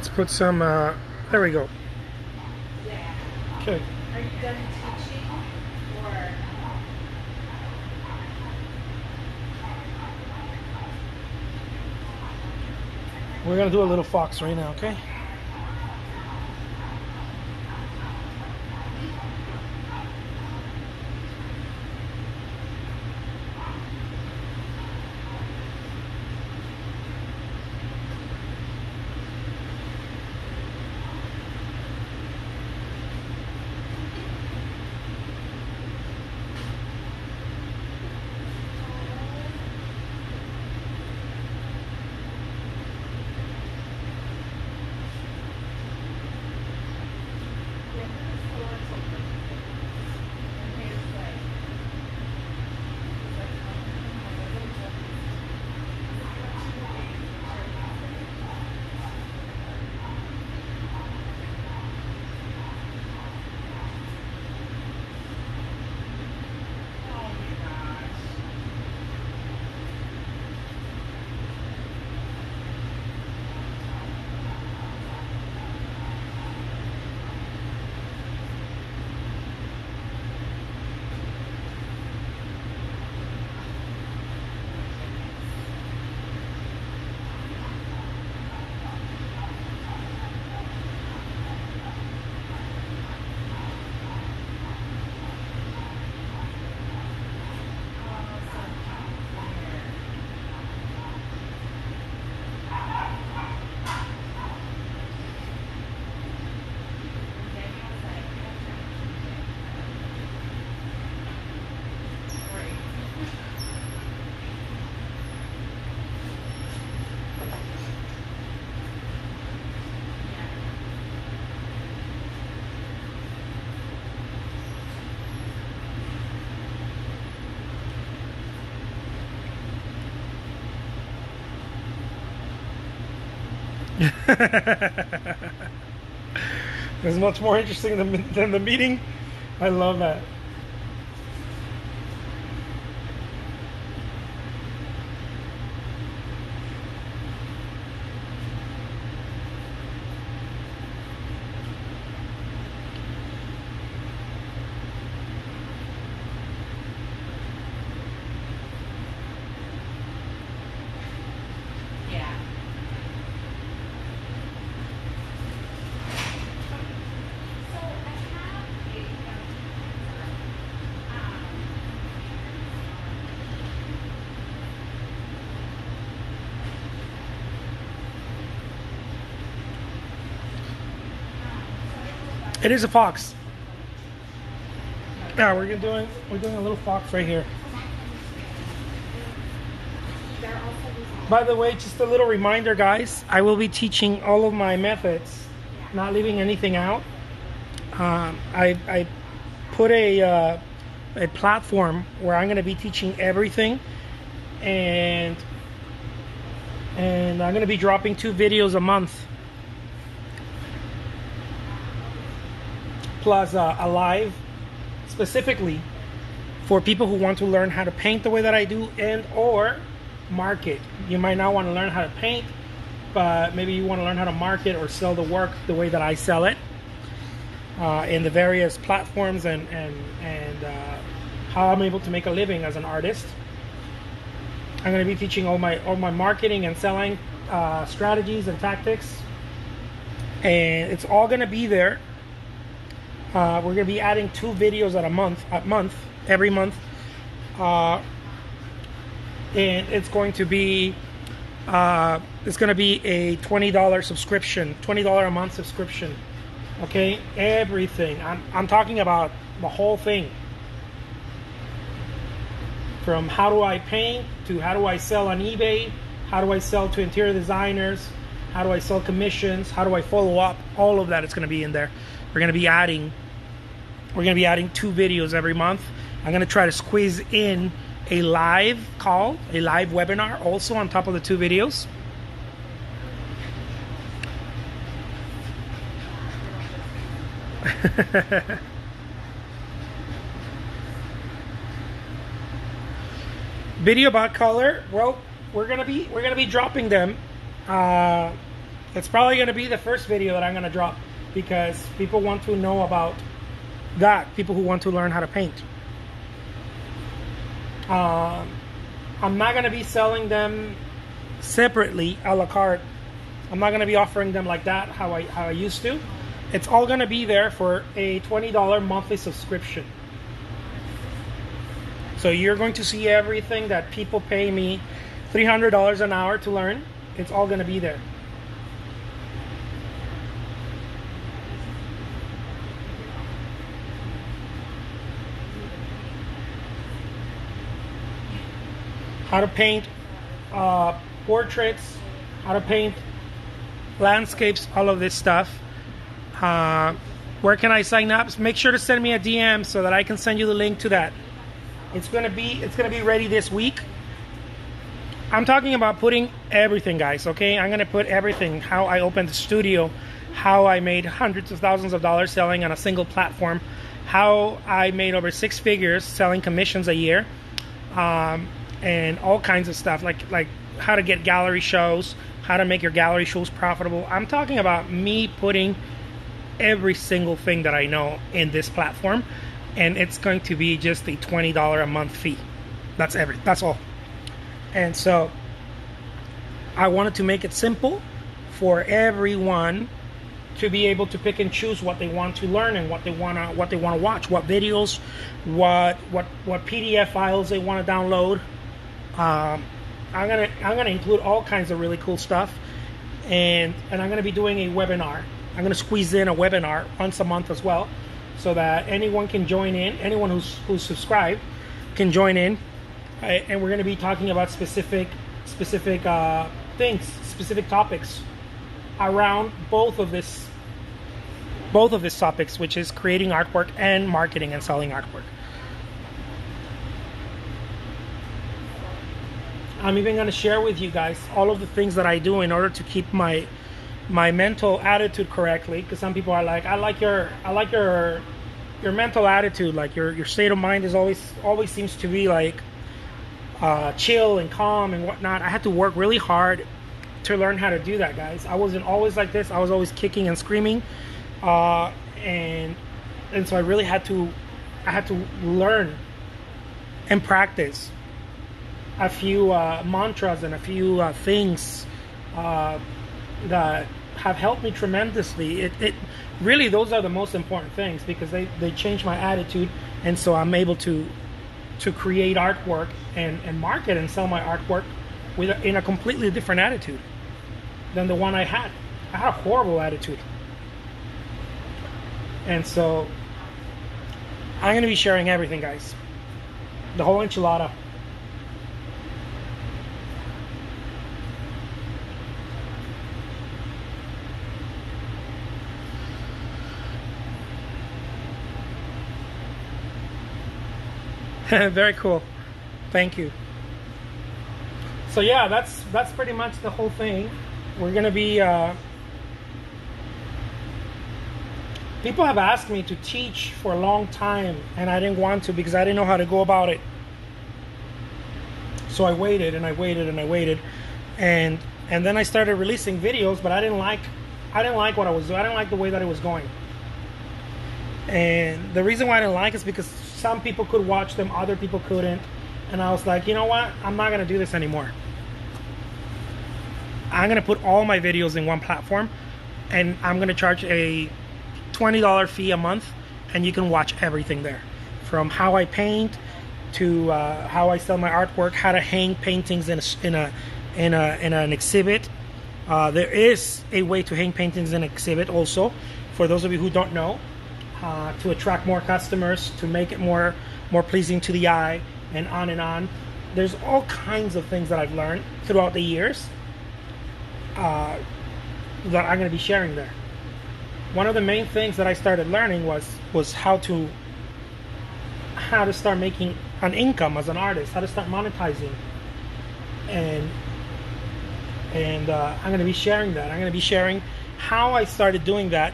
Let's put some, there we go. Okay. Are you done teaching or? We're gonna do a little fox right now, okay? It's much more interesting than the meeting. I love that. It is a fox. Yeah, we're doing a little fox right here. By the way, just a little reminder, guys. I will be teaching all of my methods, not leaving anything out. I put a platform where I'm going to be teaching everything, and I'm going to be dropping 2 videos a month. Plus a live specifically for people who want to learn how to paint the way that I do and or market. You might not want to learn how to paint, but maybe you want to learn how to market or sell the work the way that I sell it in the various platforms and how I'm able to make a living as an artist. I'm going to be teaching all my marketing and selling strategies and tactics, and it's all going to be there. We're going to be adding 2 videos every month, and it's going to be a $20 subscription, $20 a month subscription. Okay, everything. I'm talking about the whole thing, from how do I paint to how do I sell on eBay, how do I sell to interior designers, how do I sell commissions, how do I follow up. All of that is going to be in there. We're going to be adding 2 videos every month. I'm going to try to squeeze in a live call, a live webinar also on top of the 2 videos. Video about color. Well, we're gonna be dropping them It's probably going to be the first video that I'm going to drop because people want to know about that. People who want to learn how to paint. I'm not going to be selling them separately a la carte. I'm not going to be offering them like that how I used to. It's all going to be there for a $20 monthly subscription. So you're going to see everything that people pay me $300 an hour to learn. It's all going to be there. How to paint portraits, how to paint landscapes, all of this stuff. Where can I sign up? Make sure to send me a DM so that I can send you the link to that. It's gonna be ready this week. I'm talking about putting everything, guys, okay? I'm gonna put everything, how I opened the studio, how I made hundreds of thousands of dollars selling on a single platform, how I made over 6 figures selling commissions a year, and all kinds of stuff, like how to get gallery shows, how to make your gallery shows profitable. I'm talking about me putting every single thing that I know in this platform, and it's going to be just a $20 a month fee. That's all. And so I wanted to make it simple for everyone to be able to pick and choose what they want to learn and what they want to watch, what videos, what PDF files they want to download. I'm gonna include all kinds of really cool stuff, and I'm gonna be doing a webinar. I'm gonna squeeze in a webinar once a month as well, so that anyone can join in. Anyone who's subscribed can join in, and we're gonna be talking about specific things, specific topics around both of these topics, which is creating artwork and marketing and selling artwork. I'm even going to share with you guys all of the things that I do in order to keep my mental attitude correctly, because some people are like, I like your mental attitude, like your state of mind is always seems to be like chill and calm and whatnot. I had to work really hard to learn how to do that, guys. I wasn't always like this. I was always kicking and screaming, and so I really had to learn and practice a few mantras and a few things that have helped me tremendously. It really, those are the most important things, because they change my attitude, and so I'm able to create artwork and market and sell my artwork in a completely different attitude than the one I had. I had a horrible attitude. And so I'm going to be sharing everything, guys. The whole enchilada. Very cool. Thank you. So yeah, that's pretty much the whole thing. We're gonna be people have asked me to teach for a long time, and I didn't want to because I didn't know how to go about it. So I waited and I waited and I waited, and then I started releasing videos, but I didn't like what I was doing. I didn't like the way that it was going. And the reason why I didn't like it is because some people could watch them, other people couldn't. And I was like, you know what? I'm not going to do this anymore. I'm going to put all my videos in one platform, and I'm going to charge a $20 fee a month, and you can watch everything there. From how I paint to how I sell my artwork, how to hang paintings in an exhibit. There is a way to hang paintings in an exhibit also, for those of you who don't know. To attract more customers, to make it more pleasing to the eye, and on and on. There's all kinds of things that I've learned throughout the years that I'm going to be sharing there. One of the main things that I started learning was how to start making an income as an artist, how to start monetizing, and I'm going to be sharing that. I'm going to be sharing how I started doing that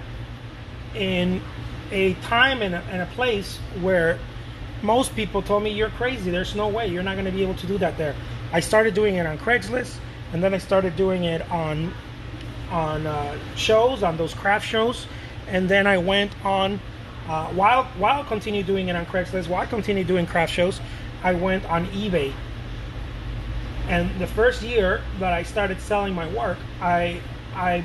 in a time and a place where most people told me, you're crazy, there's no way, you're not going to be able to do that there. I started doing it on Craigslist, and then I started doing it on shows, on those craft shows, and then I went on while I continued doing it on Craigslist, while I continued doing craft shows, I went on eBay. And the first year that I started selling my work, I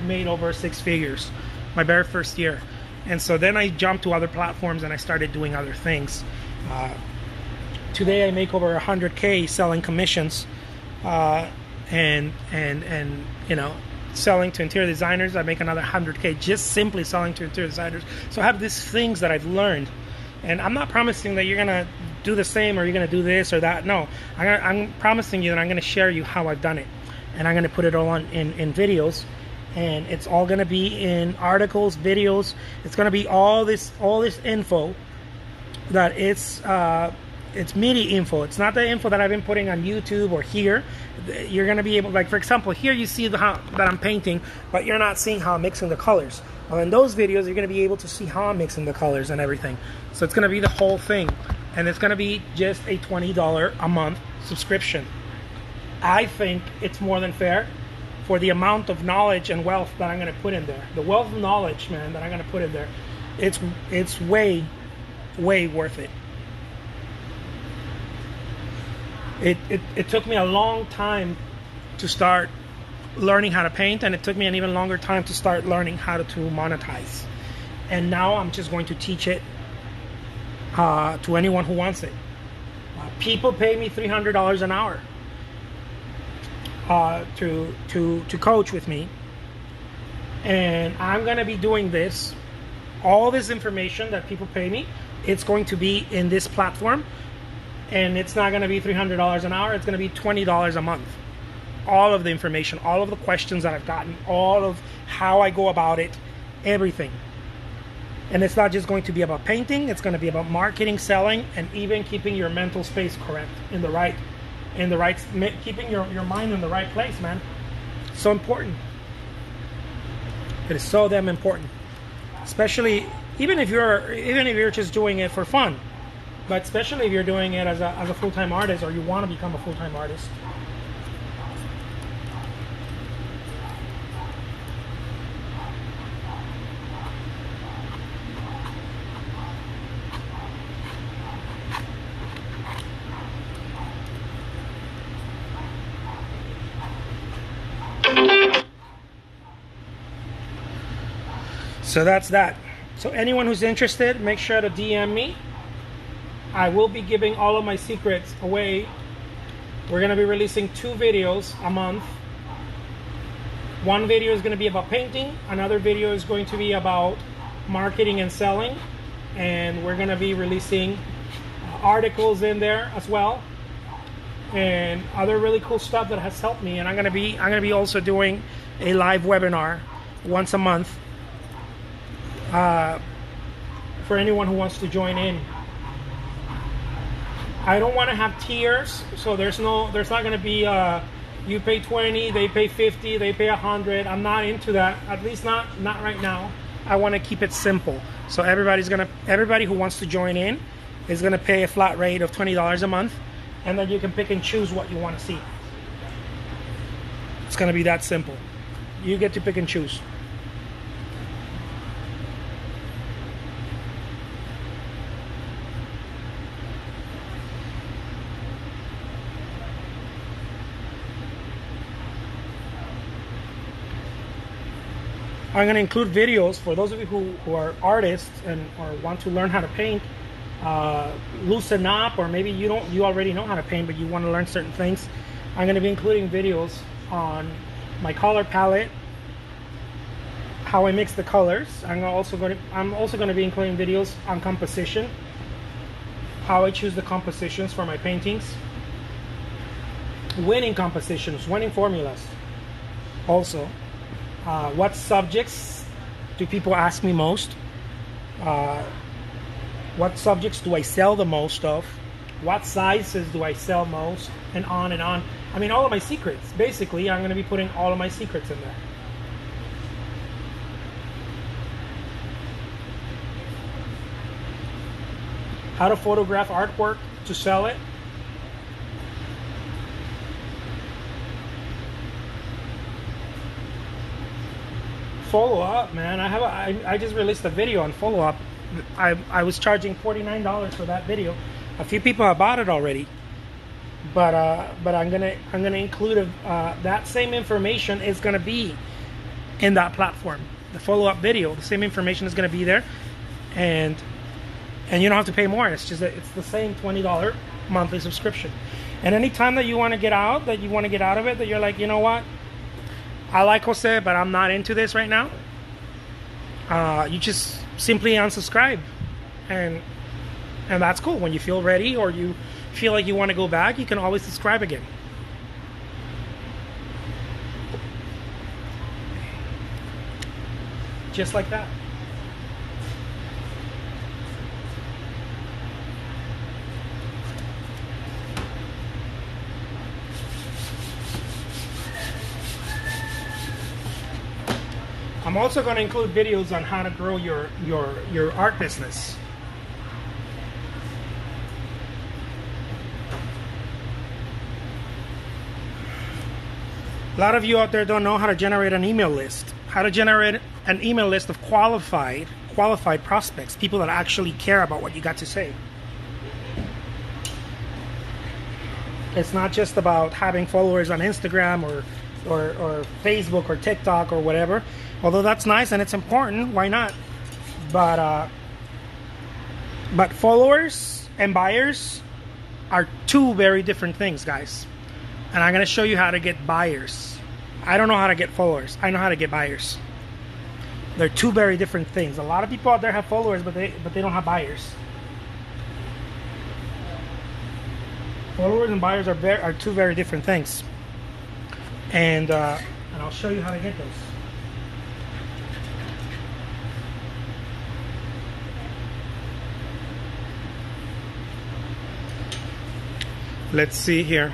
made over 6 figures, my very first year. And so then I jumped to other platforms and I started doing other things. Today I make over 100K selling commissions, and you know, selling to interior designers. I make another 100K just simply selling to interior designers. So I have these things that I've learned, and I'm not promising that you're gonna do the same or you're gonna do this or that. No, I'm promising you that I'm gonna share you how I've done it, and I'm gonna put it all on in videos, and it's all gonna be in articles, videos. It's gonna be all this info that it's meaty info. It's not the info that I've been putting on YouTube or here. You're going to be able, like for example, here you see that I'm painting, but you're not seeing how I'm mixing the colors. Well, in those videos, you're going to be able to see how I'm mixing the colors and everything. So it's going to be the whole thing. And it's going to be just a $20 a month subscription. I think it's more than fair for the amount of knowledge and wealth that I'm going to put in there. The wealth of knowledge, man, that I'm going to put in there. It's way worth it. It took me a long time to start learning how to paint, and it took me an even longer time to start learning how to monetize. And now I'm just going to teach it to anyone who wants it. People pay me $300 an hour to coach with me, and I'm going to be doing this. All this information that people pay me, it's going to be in this platform. And it's not going to be $300 an hour. It's going to be $20 a month. All of the information, all of the questions that I've gotten, all of how I go about it, everything. And it's not just going to be about painting. It's going to be about marketing, selling, and even keeping your mental space correct, keeping your mind in the right place, man. So important. It is so damn important. Especially even if you're just doing it for fun. But especially if you're doing it as a full-time artist, or you want to become a full-time artist. So that's that. So anyone who's interested, make sure to DM me. I will be giving all of my secrets away. We're going to be releasing 2 videos a month. One video is going to be about painting. Another video is going to be about marketing and selling. And we're going to be releasing articles in there as well, and other really cool stuff that has helped me. And I'm going to be also doing a live webinar once a month for anyone who wants to join in. I don't want to have tiers, so there's not going to be you pay 20, they pay 50, they pay 100. I'm not into that, at least not right now. I want to keep it simple. So everybody who wants to join in is going to pay a flat rate of $20 a month, and then you can pick and choose what you want to see. It's going to be that simple. You get to pick and choose. I'm going to include videos for those of you who are artists or want to learn how to paint, loosen up, or maybe you already know how to paint but you want to learn certain things. I'm going to be including videos on my color palette, how I mix the colors. I'm also going to be including videos on composition, how I choose the compositions for my paintings, winning compositions, winning formulas. Also, what subjects do people ask me most? What subjects do I sell the most of? What sizes do I sell most? And on and on. I mean, all of my secrets. Basically, I'm going to be putting all of my secrets in there. How to photograph artwork to sell it. follow up, man. I just released a video on follow up. I was charging $49 for that video. A few people have bought it already, but I'm gonna include that same information is gonna be in that platform. The follow up video, the same information is gonna be there, and you don't have to pay more. It's the same $20 monthly subscription. And anytime that you want to get out, of it, that you're like, you know what, I like Jose, but I'm not into this right now. You just simply unsubscribe, and that's cool. When you feel ready or you feel like you want to go back, you can always subscribe again. Just like that. I'm also going to include videos on how to grow your art business. A lot of you out there don't know how to generate an email list. How to generate an email list of qualified prospects, people that actually care about what you got to say. It's not just about having followers on Instagram or Facebook or TikTok or whatever. Although that's nice and it's important, why not? But followers and buyers are two very different things, guys. And I'm going to show you how to get buyers. I don't know how to get followers. I know how to get buyers. They're two very different things. A lot of people out there have followers, but they don't have buyers. Followers and buyers are two very different things. And I'll show you how to get those. Let's see here.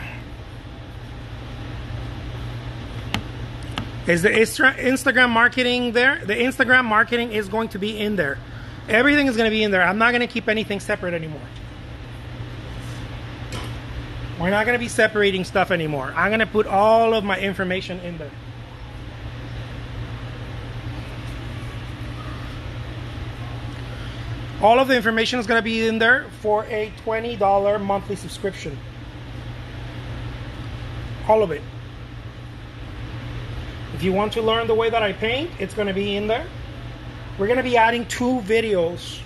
Is the Instagram marketing there? The Instagram marketing is going to be in there. Everything is going to be in there. I'm not going to keep anything separate anymore. We're not going to be separating stuff anymore. I'm going to put all of my information in there. All of the information is going to be in there for a $20 monthly subscription. All of it. If you want to learn the way that I paint, it's going to be in there. We're going to be adding 2 videos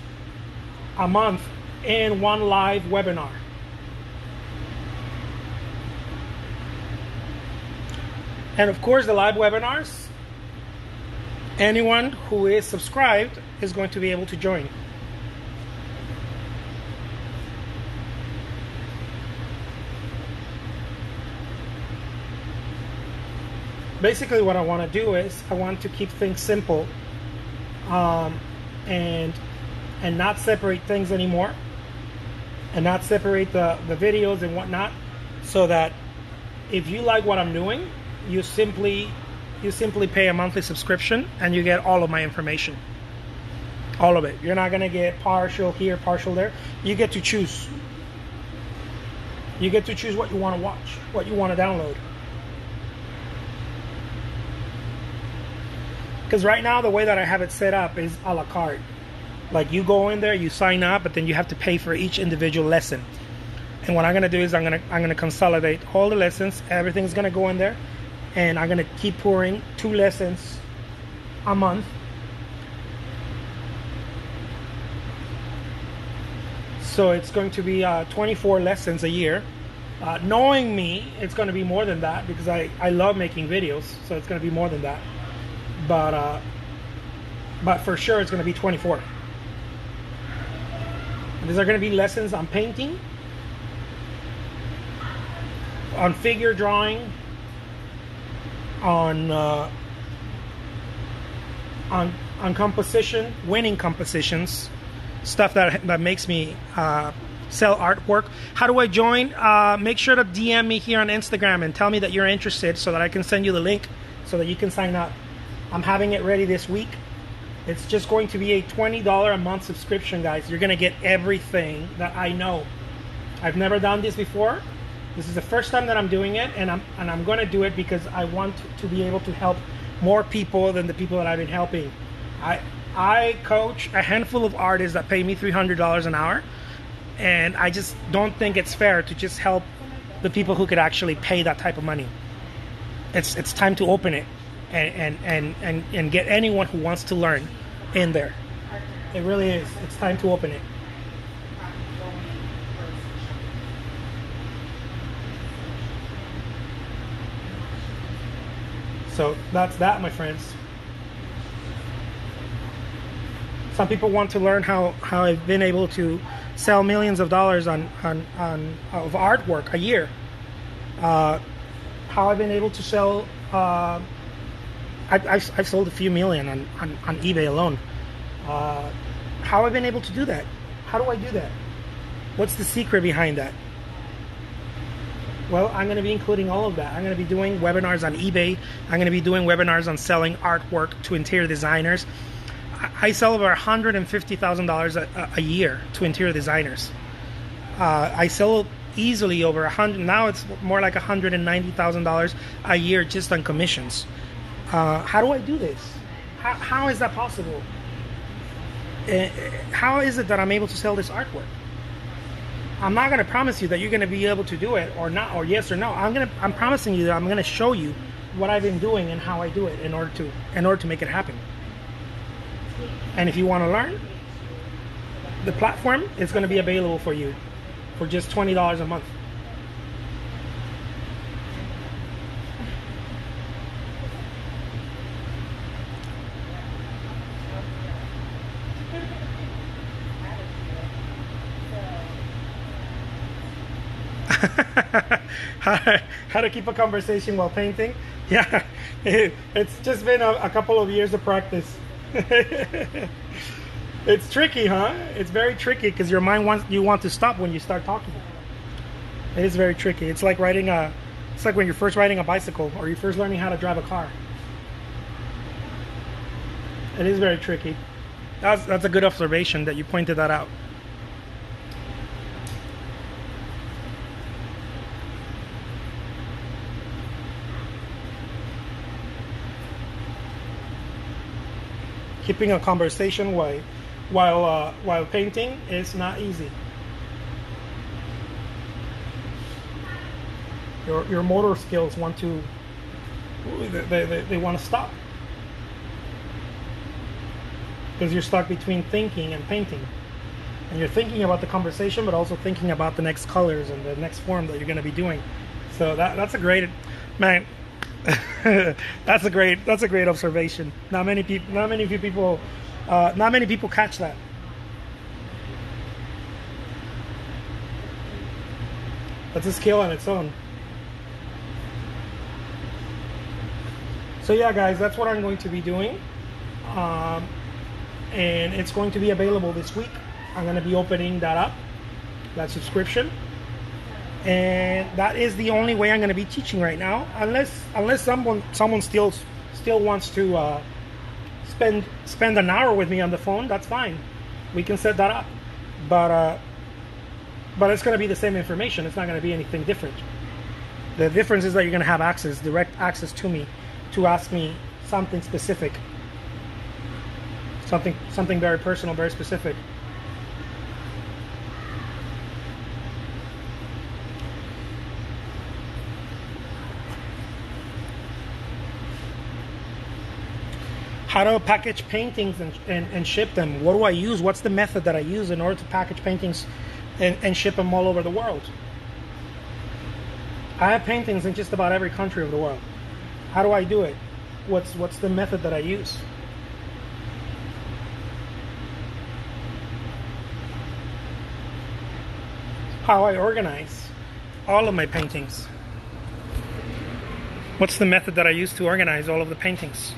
a month and 1 live webinar. And of course, the live webinars, anyone who is subscribed is going to be able to join. Basically, what I want to do is I want to keep things simple, and not separate things anymore, and not separate the videos and whatnot, so that if you like what I'm doing, you simply pay a monthly subscription and you get all of my information, all of it. You're not gonna get partial here, partial there. You get to choose. You get to choose what you want to watch, what you want to download. Because right now, the way that I have it set up is a la carte. Like, you go in there, you sign up, but then you have to pay for each individual lesson. And what I'm gonna do is I'm gonna consolidate all the lessons. Everything's gonna go in there, and I'm gonna keep pouring 2 lessons a month. So it's going to be 24 lessons a year. Knowing me, it's going to be more than that, because I love making videos, so it's going to be more than that. But for sure it's going to be 24. These are going to be lessons on painting, on figure drawing, on composition, winning compositions, stuff that makes me sell artwork. How do I join? Make sure to DM me here on Instagram and tell me that you're interested, so that I can send you the link so that you can sign up. I'm having it ready this week. It's just going to be a $20 a month subscription, guys. You're going to get everything that I know. I've never done this before. This is the first time that I'm doing it, and I'm going to do it because I want to be able to help more people than the people that I've been helping. I coach a handful of artists that pay me $300 an hour, and I just don't think it's fair to just help the people who could actually pay that type of money. It's time to open it and get anyone who wants to learn in there. It really is. It's time to open it. So that's that, my friends. Some people want to learn how I've been able to sell millions of dollars of artwork a year. How I've been able to sell. I've sold a few million on eBay alone. How I've been able to do that? How do I do that? What's the secret behind that? Well, I'm going to be including all of that. I'm going to be doing webinars on eBay. I'm going to be doing webinars on selling artwork to interior designers. I sell over $150,000 a year to interior designers. I sell easily over 100. Now it's more like $190,000 a year just on commissions. How do I do this? How is that possible? How is it that I'm able to sell this artwork? I'm not going to promise you that you're going to be able to do it or not, or yes or no. I'm promising you that I'm going to show you what I've been doing and how I do it in order to make it happen. And if you want to learn, the platform is going to be available for you for just $20 a month. How to keep a conversation while painting? Yeah, it's just been a couple of years of practice. It's tricky, huh? It's very tricky because your mind want to stop when you start talking. It is very tricky. It's like when you're first riding a bicycle or you're first learning how to drive a car. It is very tricky. That's a good observation that you pointed that out. Keeping a conversation while painting is not easy. Your motor skills want to they want to stop because you're stuck between thinking and painting, and you're thinking about the conversation but also thinking about the next colors and the next form that you're going to be doing. So that's a great, man. That's a great observation. Not many people catch that. That's a skill on its own. So yeah, guys, that's what I'm going to be doing, and it's going to be available this week. I'm going to be opening that up, that subscription. And that is the only way I'm going to be teaching right now, unless someone still wants to spend an hour with me on the phone. That's fine, we can set that up. But it's going to be the same information. It's not going to be anything different. The difference is that you're going to have direct access to me, to ask me something specific, something very personal, very specific. How to package paintings and ship them. What do I use? What's the method that I use in order to package paintings and ship them all over the world? I have paintings in just about every country of the world. How do I do it? What's the method that I use? How I organize all of my paintings. What's the method that I use to organize all of the paintings?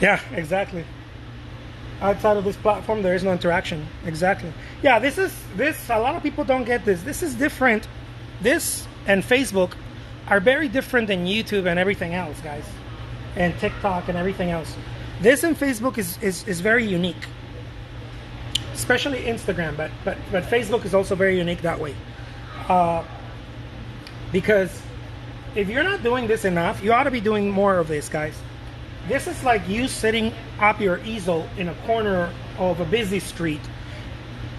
Yeah, exactly. Outside of this platform, there is no interaction. Exactly. Yeah, this. A lot of people don't get this. This is different. This and Facebook are very different than YouTube and everything else, guys, and TikTok and everything else. This in Facebook is very unique, especially Instagram, but Facebook is also very unique that way. Because if you're not doing this enough, you ought to be doing more of this, guys. This is like you sitting up your easel in a corner of a busy street,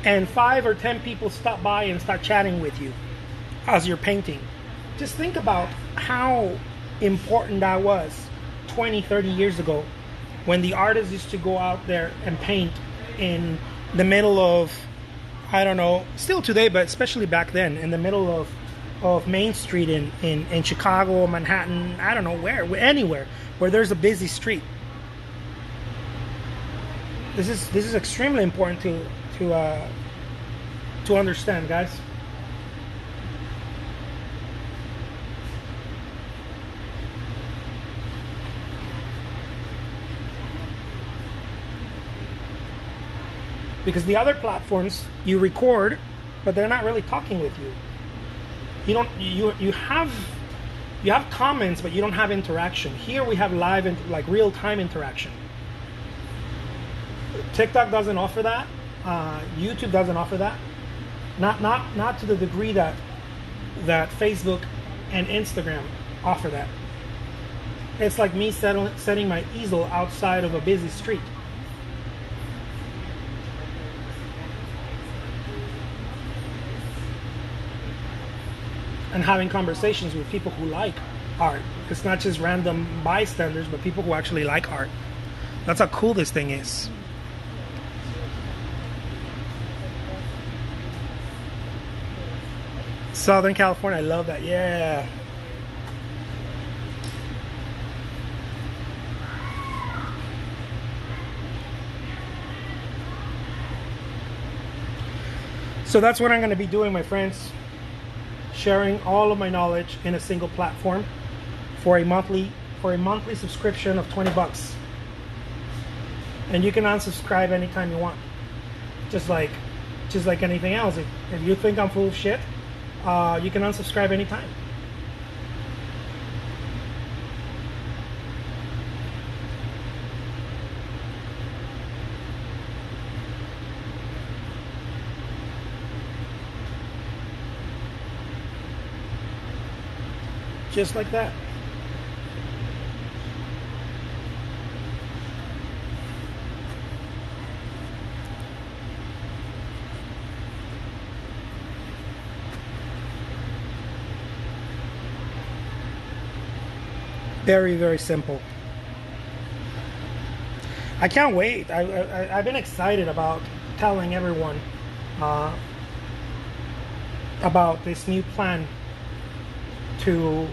and 5 or 10 people stop by and start chatting with you as you're painting. Just think about how important that was 20, 30 years ago, when the artists used to go out there and paint in the middle of, I don't know, still today, but especially back then, in the middle of Main Street in Chicago, Manhattan, I don't know where, anywhere where there's a busy street. This is extremely important to understand, guys. Because the other platforms, you record, but they're not really talking with you. You have comments, but you don't have interaction. Here we have live and like real time interaction. TikTok doesn't offer that. YouTube doesn't offer that. Not to the degree that Facebook and Instagram offer that. It's like me setting my easel outside of a busy street. And having conversations with people who like art. It's not just random bystanders, but people who actually like art. That's how cool this thing is. Southern California, I love that. Yeah. So that's what I'm going to be doing, my friends. Sharing all of my knowledge in a single platform for a monthly subscription of $20. And you can unsubscribe anytime you want. Just like anything else. If you think I'm full of shit, you can unsubscribe anytime. Just like that. Very, very simple. I can't wait. I've been excited about telling everyone about this new plan to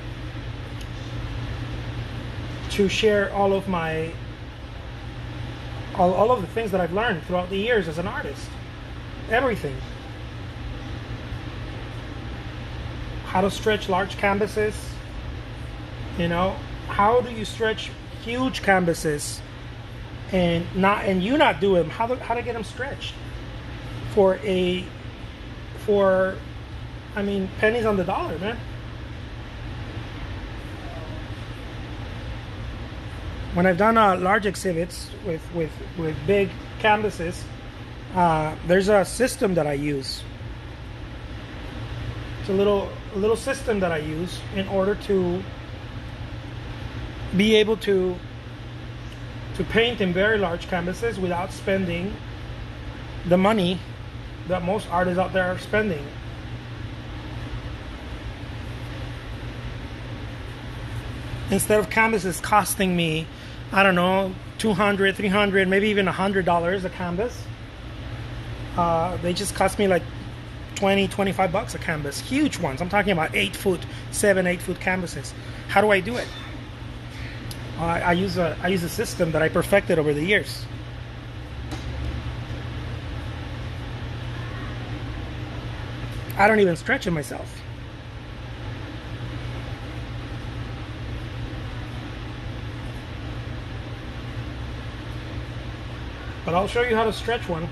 share all of the things that I've learned throughout the years as an artist. Everything. How to stretch large canvases. You know, how do you stretch huge canvases and you not do them? How to get them stretched for pennies on the dollar, man. When I've done large exhibits with big canvases, there's a system that I use. It's a little system that I use in order to be able to paint in very large canvases without spending the money that most artists out there are spending. Instead of canvases costing me, I don't know, $200, $300, maybe even $100 a canvas, they just cost me like $20, $25 a canvas. Huge ones. I'm talking about 7, 8 foot canvases. How do I do it? I use a system that I perfected over the years. I don't even stretch it myself. But I'll show you how to stretch one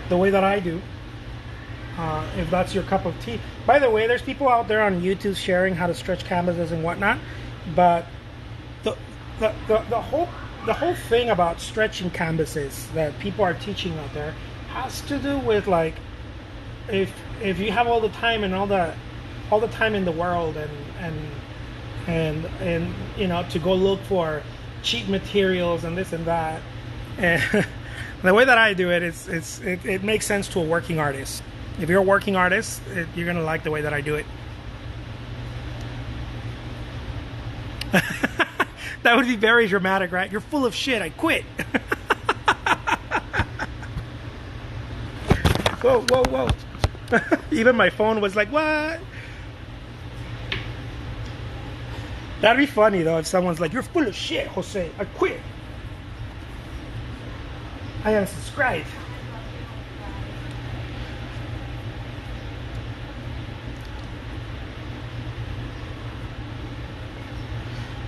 the way that I do. if that's your cup of tea. By the way, there's people out there on YouTube sharing how to stretch canvases and whatnot, but the whole thing about stretching canvases that people are teaching out there has to do with, like, if you have all the time and all the time in the world and you know, to go look for cheap materials and this and that, and the way that I do it, it makes sense to a working artist. If you're a working artist, you're gonna like the way that I do it. That would be very dramatic, right? You're full of shit, I quit. Whoa, whoa, whoa. Even my phone was like, what? That'd be funny though if someone's like, you're full of shit, Jose, I quit. I unsubscribed.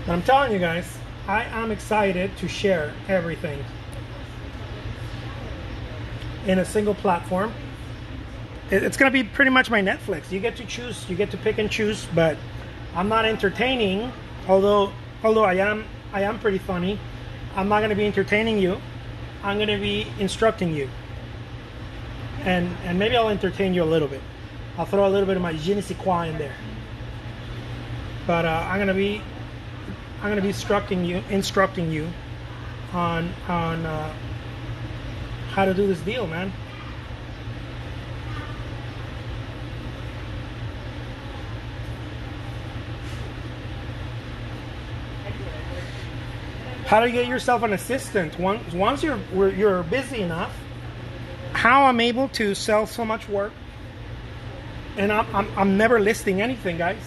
But I'm telling you guys, I am excited to share everything in a single platform. It's going to be pretty much my Netflix. You get to choose, you get to pick and choose, but I'm not entertaining, although I am pretty funny. I'm not going to be entertaining you. I'm going to be instructing you. And maybe I'll entertain you a little bit. I'll throw a little bit of my je ne sais quoi in there. But I'm going to be instructing you on how to do this deal, man. How to get yourself an assistant once you're busy enough. How I'm able to sell so much work, and I'm never listing anything, guys.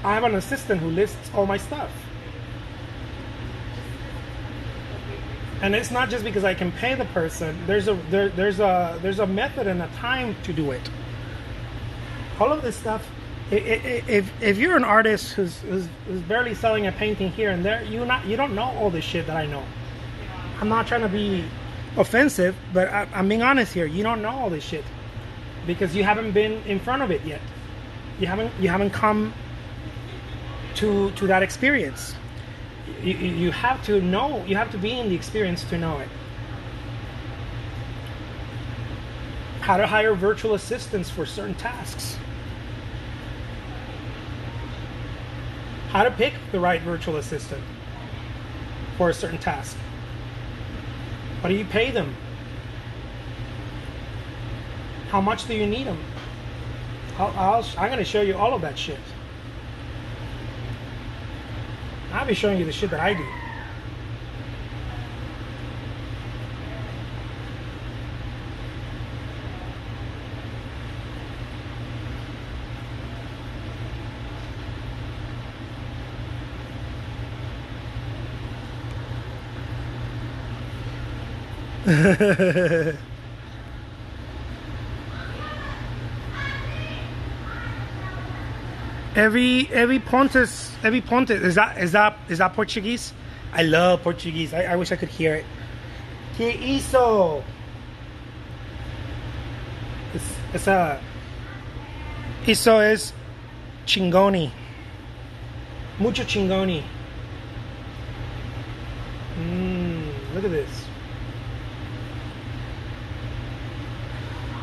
I have an assistant who lists all my stuff. And it's not just because I can pay the person. There's a method and a time to do it. All of this stuff. If you're an artist who's barely selling a painting here and there, you don't know all this shit that I know. I'm not trying to be offensive, but I'm being honest here. You don't know all this shit because you haven't been in front of it yet. You haven't come to that experience. You have to know. You have to be in the experience to know it. How to hire virtual assistants for certain tasks. How to pick the right virtual assistant for a certain task. What do you pay them? How much do you need them? I'm going to show you all of that shit. I'll be showing you the shit that I do. Every ponte is that Portuguese? I love Portuguese. I wish I could hear it. Que hizo? Eso es chingoni. Mucho chingoni. Look at this.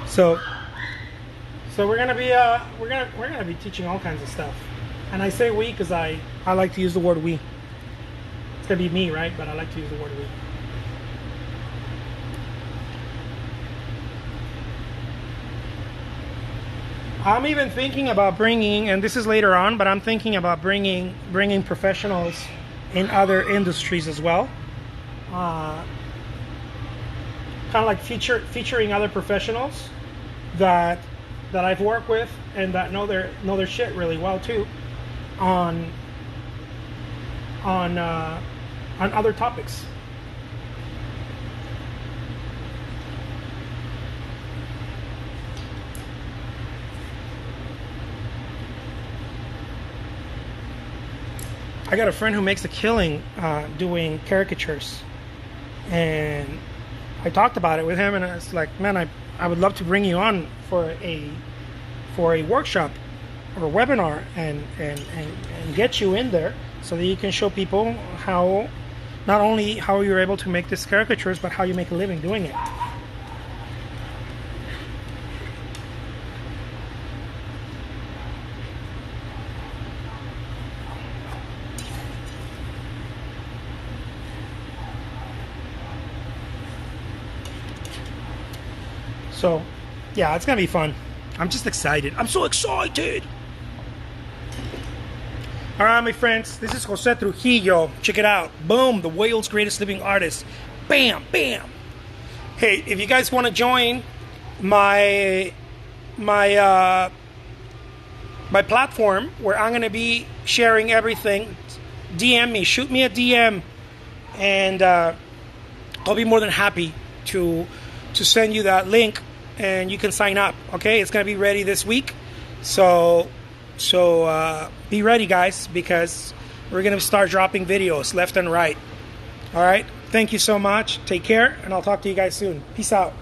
So we're gonna be teaching all kinds of stuff, and I say we because I like to use the word we. It's gonna be me, right? But I like to use the word we. I'm even thinking about bringing, and this is later on, but I'm thinking about bringing professionals in other industries as well. Kind of like featuring other professionals that I've worked with and that know their shit really well too, on other topics. I got a friend who makes a killing doing caricatures, and I talked about it with him, and it's like, man, I would love to bring you on for a workshop or a webinar and get you in there so that you can show people how, not only how you're able to make these caricatures, but how you make a living doing it. So, yeah, it's gonna be fun. I'm just excited. I'm so excited. All right, my friends, this is Jose Trujillo. Check it out. Boom, the world's greatest living artist. Bam, bam. Hey, if you guys want to join my platform where I'm gonna be sharing everything, DM me, shoot me a DM, and I'll be more than happy to send you that link, and you can sign up. Okay, it's gonna be ready this week, so be ready, guys, because we're gonna start dropping videos left and right. All right, thank you so much. Take care, and I'll talk to you guys soon. Peace out.